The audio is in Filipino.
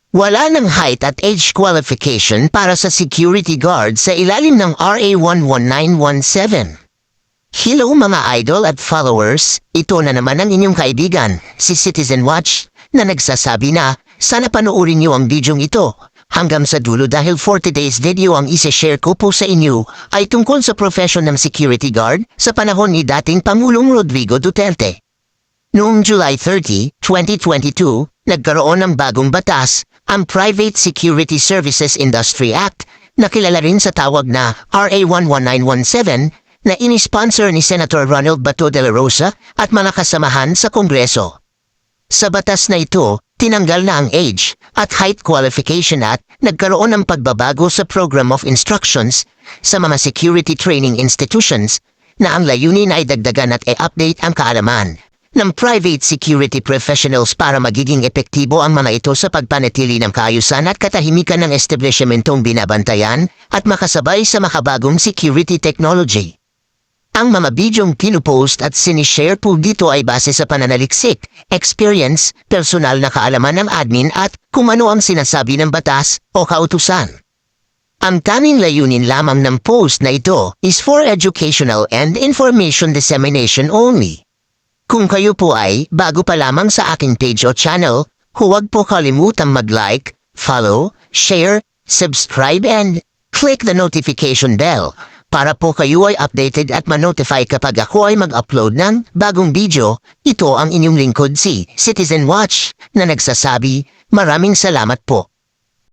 Wala ng height at age qualification para sa security guard sa ilalim ng RA 11917. Hello mga idol at followers, ito na naman ang inyong kaibigan, si Citizen Watch, na nagsasabi na sana panoorin niyo ang bidyong ito hanggang sa dulo dahil for today's video ang isa-share ko po sa inyo ay tungkol sa profession ng security guard sa panahon ni dating Pangulong Rodrigo Duterte. Noong July 30, 2022, nagkaroon ng bagong batas, ang Private Security Services Industry Act, na kilala rin sa tawag na RA 11917, na inisponsor ni Senator Ronald Bato de la Rosa at mga kasamahan sa Kongreso. Sa batas na ito, tinanggal na ang age at height qualification at nagkaroon ng pagbabago sa Program of Instructions sa mga security training institutions na ang layunin ay dagdagan at i-update ang kaalaman ng private security professionals para magiging epektibo ang mga ito sa pagpanatili ng kaayusan at katahimikan ng establishmentong binabantayan at makasabay sa makabagong security technology. Ang mga bidyong pinupost at sinishare po dito ay base sa pananaliksik, experience, personal na kaalaman ng admin at kung ano ang sinasabi ng batas o kautusan. Ang tanging layunin lamang ng post na ito is for educational and information dissemination only. Kung kayo po ay bago pa lamang sa aking page o channel, huwag po kalimutang mag-like, follow, share, subscribe and click the notification bell para po kayo ay updated at ma-notify kapag ako ay mag-upload ng bagong video. Ito ang inyong lingkod si Citizen Watch na nagsasabi, maraming salamat po.